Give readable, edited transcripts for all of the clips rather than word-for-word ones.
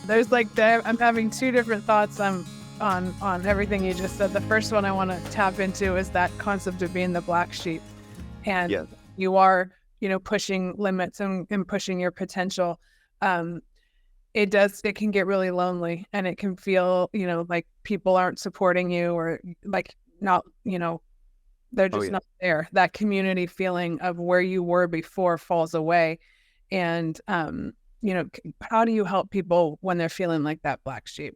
There's like I'm having two different thoughts on everything you just said. The first one I want to tap into is that concept of being the black sheep, and Yes. you are, pushing limits and pushing your potential. It can get really lonely, and it can feel, like people aren't supporting you, or like not, they're Oh just yeah. not there. That community feeling of where you were before falls away. And, how do you help people when they're feeling like that black sheep?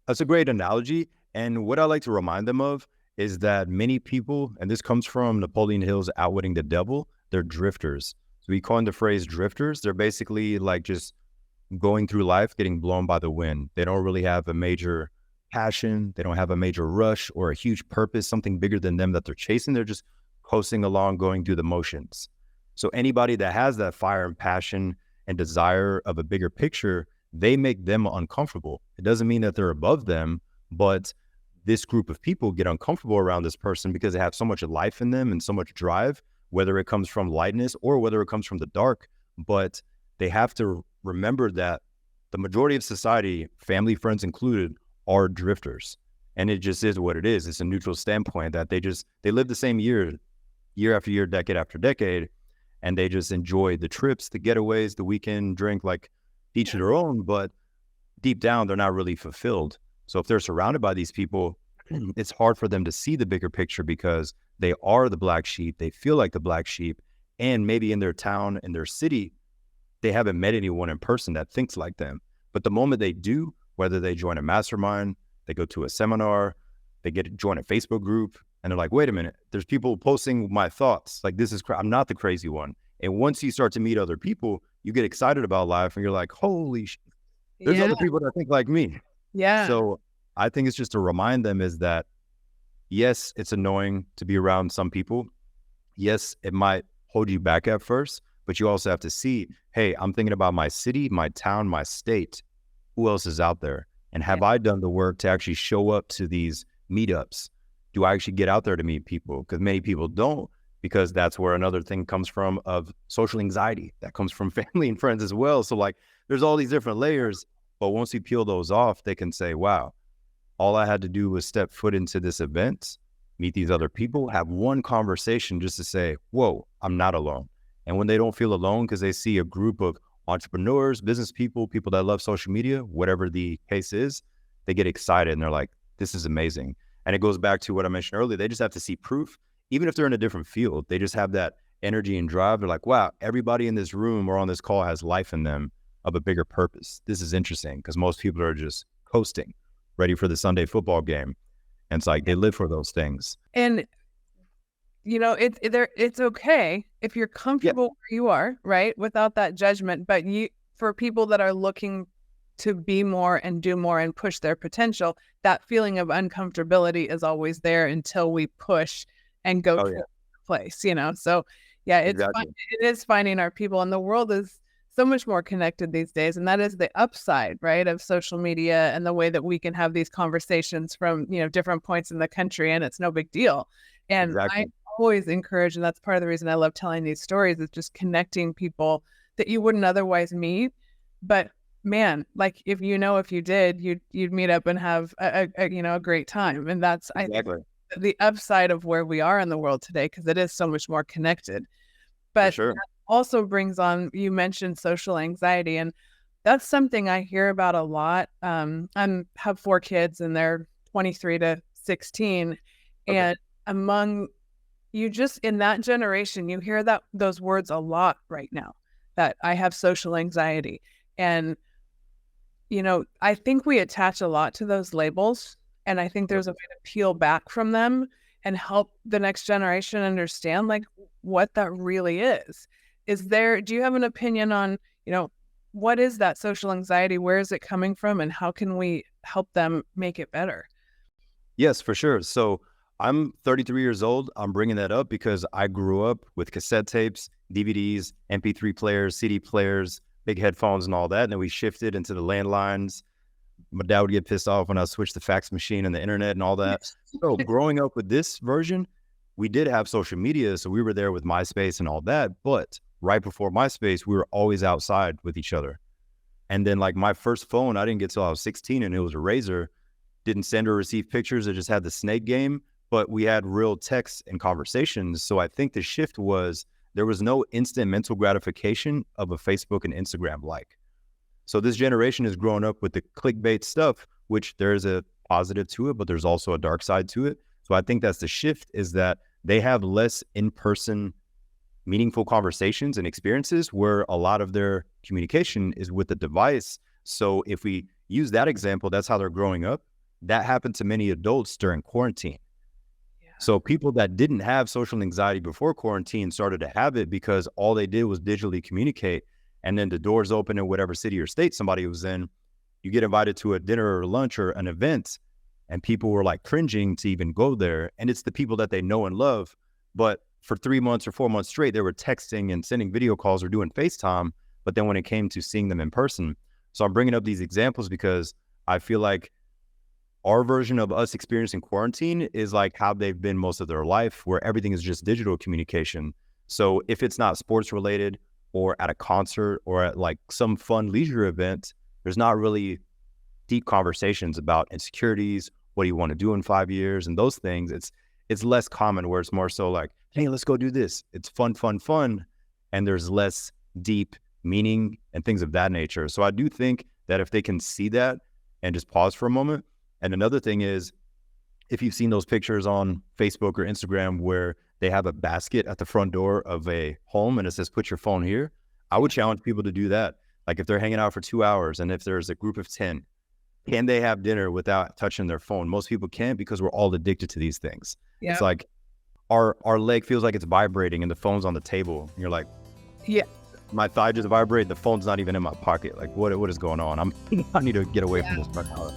That's a great analogy. And what I like to remind them of is that many people, and this comes from Napoleon Hill's Outwitting the Devil, they're drifters. So we coined the phrase drifters. They're basically like just going through life, getting blown by the wind. They don't really have a major passion. They don't have a major rush or a huge purpose, something bigger than them that they're chasing. They're just coasting along, going through the motions. So anybody that has that fire and passion and desire of a bigger picture, they make them uncomfortable. It doesn't mean that they're above them, but this group of people get uncomfortable around this person because they have so much life in them and so much drive, whether it comes from lightness or whether it comes from the dark. But they have to remember that the majority of society, family, friends included, are drifters. And it just is what it is. It's a neutral standpoint that they live the same year after year, decade after decade, and they just enjoy the trips, the getaways, the weekend drink, like each to their own, but deep down, they're not really fulfilled. So if they're surrounded by these people, it's hard for them to see the bigger picture because they are the black sheep. They feel like the black sheep. And maybe in their town, in their city, they haven't met anyone in person that thinks like them. But the moment they do, whether they join a mastermind, they go to a seminar, they join a Facebook group, and they're like, wait a minute, there's people posting my thoughts. Like, I'm not the crazy one. And once you start to meet other people, you get excited about life and you're like, holy shit, there's other people that think like me. Yeah. So I think it's just to remind them is that, yes, it's annoying to be around some people. Yes, it might hold you back at first, but you also have to see, hey, I'm thinking about my city, my town, my state. Who else is out there? And have I done the work to actually show up to these meetups? Do I actually get out there to meet people? Because many people don't, because that's where another thing comes from of social anxiety. That comes from family and friends as well. So like, there's all these different layers, but once we peel those off, they can say, wow, all I had to do was step foot into this event, meet these other people, have one conversation just to say, whoa, I'm not alone. And when they don't feel alone because they see a group of entrepreneurs, business people, people that love social media, whatever the case is, they get excited and they're like, this is amazing. And it goes back to what I mentioned earlier. They just have to see proof, even if they're in a different field. They just have that energy and drive. They're like, wow, everybody in this room or on this call has life in them of a bigger purpose. This is interesting because most people are just coasting, ready for the Sunday football game. And it's like they live for those things. And it's okay if you're comfortable where you are, right, without that judgment. But for people that are looking to be more and do more and push their potential, that feeling of uncomfortability is always there until we push and go to a place, So yeah, Exactly. It is finding our people, and the world is so much more connected these days. And that is the upside, right, of social media and the way that we can have these conversations from, different points in the country, and it's no big deal. And Exactly. I always encourage, and that's part of the reason I love telling these stories, is just connecting people that you wouldn't otherwise meet. But man, like if you did, you'd meet up and have a great time. And that's, I think, the upside of where we are in the world today, because it is so much more connected. But that also brings on, you mentioned social anxiety, and that's something I hear about a lot. I have 4 kids and they're 23 to 16. And among you, just in that generation, you hear those words a lot right now, that I have social anxiety. And, I think we attach a lot to those labels, and I think there's a way to peel back from them and help the next generation understand like what that really is. Do you have an opinion on, what is that social anxiety? Where is it coming from? And how can we help them make it better? Yes, for sure. So I'm 33 years old. I'm bringing that up because I grew up with cassette tapes, DVDs, MP3 players, CD players, big headphones and all that. And then we shifted into the landlines. My dad would get pissed off when I switched the fax machine and the internet and all that. So growing up with this version, we did have social media. So we were there with MySpace and all that. But right before MySpace, we were always outside with each other. And then like my first phone, I didn't get till I was 16, and it was a Razor. Didn't send or receive pictures. It just had the snake game, but we had real texts and conversations. So I think the shift was there was no instant mental gratification of a Facebook and Instagram like. So this generation is growing up with the clickbait stuff, which there's a positive to it, but there's also a dark side to it. So I think that's the shift, is that they have less in-person meaningful conversations and experiences where a lot of their communication is with the device. So if we use that example, that's how they're growing up. That happened to many adults during quarantine. Yeah. So people that didn't have social anxiety before quarantine started to have it because all they did was digitally communicate. And then the doors open in whatever city or state somebody was in, you get invited to a dinner or lunch or an event, and people were like cringing to even go there. And it's the people that they know and love. But for 3 months or 4 months straight, they were texting and sending video calls or doing FaceTime. But then when it came to seeing them in person. So I'm bringing up these examples because I feel like our version of us experiencing quarantine is like how they've been most of their life, where everything is just digital communication. So if it's not sports related or at a concert or at like some fun leisure event, there's not really deep conversations about insecurities. What do you want to do in 5 years? And those things, it's less common, where it's more so like, hey, let's go do this. It's fun, fun, fun. And there's less deep meaning and things of that nature. So I do think that if they can see that and just pause for a moment. And another thing is, if you've seen those pictures on Facebook or Instagram where they have a basket at the front door of a home and it says, put your phone here, I would challenge people to do that. Like if they're hanging out for 2 hours and if there's a group of 10, can they have dinner without touching their phone? Most people can't, because we're all addicted to these things. Yeah. It's like our leg feels like it's vibrating and the phone's on the table. And you're like, Yeah. my thigh just vibrated. The phone's not even in my pocket. Like what is going on? I need to get away from this right now.